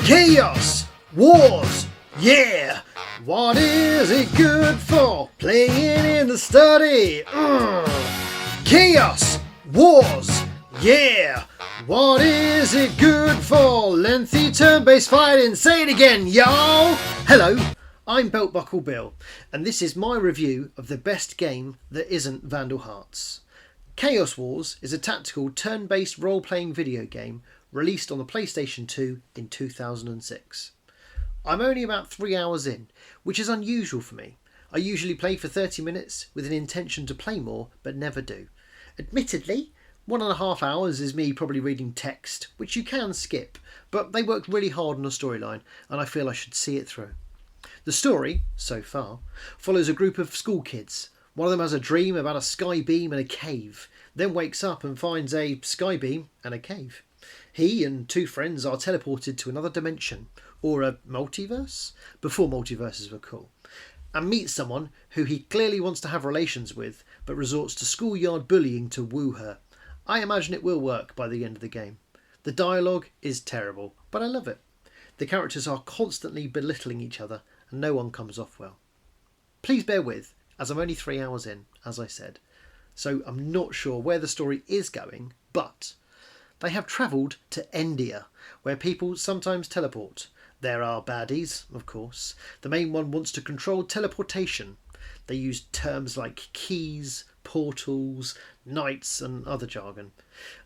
Chaos! Wars! Yeah! What is it good for? Playing in the study! Chaos! Wars! Yeah! What is it good for? Lengthy turn-based fighting. Say it again, y'all! Hello, I'm Belt Buckle Bill, and this is my review of the best game that isn't Vandal Hearts. Chaos Wars is a tactical turn-based role-playing video game released on the PlayStation 2 in 2006. I'm only about 3 hours in, which is unusual for me. I usually play for 30 minutes with an intention to play more, but never do. Admittedly, 1.5 hours is me probably reading text, which you can skip, but they worked really hard on the storyline, and I feel I should see it through. The story, so far, follows a group of school kids. One of them has a dream about a sky beam and a cave, then wakes up and finds a sky beam and a cave. He and 2 friends are teleported to another dimension, or a multiverse, before multiverses were cool, and meet someone who he clearly wants to have relations with, but resorts to schoolyard bullying to woo her. I imagine it will work by the end of the game. The dialogue is terrible, but I love it. The characters are constantly belittling each other, and no one comes off well. Please bear with, as I'm only 3 hours in, as I said, so I'm not sure where the story is going, but they have travelled to India, where people sometimes teleport. There are baddies, of course. The main one wants to control teleportation. They use terms like keys, portals, knights and other jargon.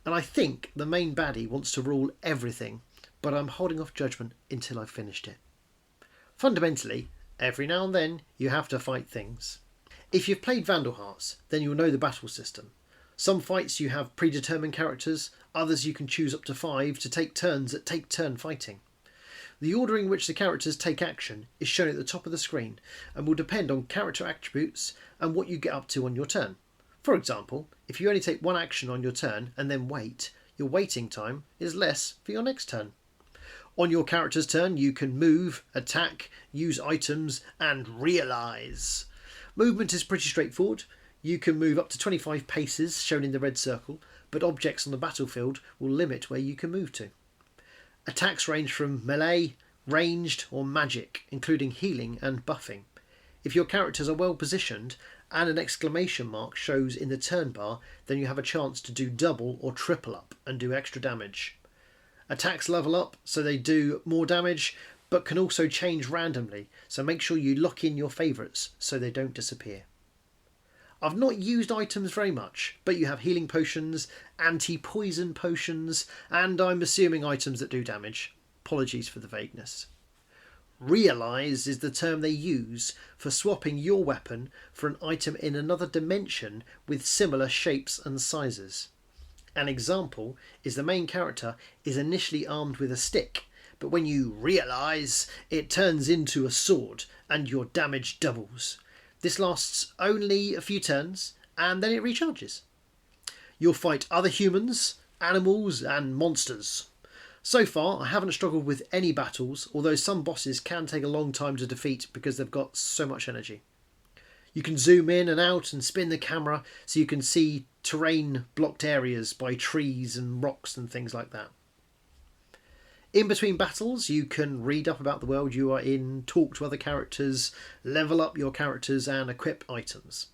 And I think the main baddie wants to rule everything, but I'm holding off judgment until I've finished it. Fundamentally, every now and then you have to fight things. If you've played Vandal Hearts, then you'll know the battle system. Some fights you have predetermined characters, others you can choose up to 5 to take turns at take-turn fighting. The order in which the characters take action is shown at the top of the screen and will depend on character attributes and what you get up to on your turn. For example, if you only take 1 action on your turn and then wait, your waiting time is less for your next turn. On your character's turn, you can move, attack, use items and realise. Movement is pretty straightforward. You can move up to 25 paces, shown in the red circle, but objects on the battlefield will limit where you can move to. Attacks range from melee, ranged or magic, including healing and buffing. If your characters are well positioned and an exclamation mark shows in the turn bar, then you have a chance to do double or triple up and do extra damage. Attacks level up so they do more damage, but can also change randomly, so make sure you lock in your favourites so they don't disappear. I've not used items very much, but you have healing potions, anti-poison potions, and I'm assuming items that do damage. Apologies for the vagueness. Realise is the term they use for swapping your weapon for an item in another dimension with similar shapes and sizes. An example is the main character is initially armed with a stick, but when you realise, it turns into a sword and your damage doubles. This lasts only a few turns and then it recharges. You'll fight other humans, animals and monsters. So far I haven't struggled with any battles, although some bosses can take a long time to defeat because they've got so much energy. You can zoom in and out and spin the camera so you can see terrain blocked areas by trees and rocks and things like that. In between battles, you can read up about the world you are in, talk to other characters, level up your characters and equip items.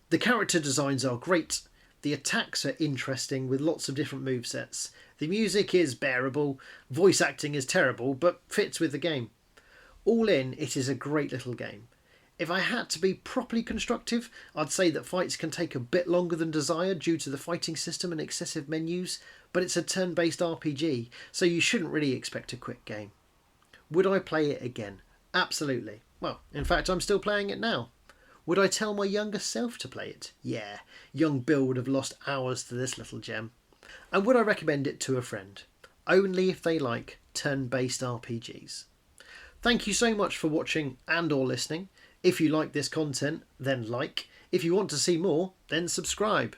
The character designs are great, the attacks are interesting with lots of different movesets, the music is bearable, voice acting is terrible but fits with the game. All in, it is a great little game. If I had to be properly constructive, I'd say that fights can take a bit longer than desired due to the fighting system and excessive menus, but it's a turn-based RPG, so you shouldn't really expect a quick game. Would I play it again? Absolutely. Well, in fact, I'm still playing it now. Would I tell my younger self to play it? Yeah, young Bill would have lost hours to this little gem. And would I recommend it to a friend? Only if they like turn-based RPGs. Thank you so much for watching and or listening. If you like this content, then like. If you want to see more, then subscribe.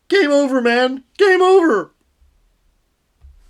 Game over, man! Game over!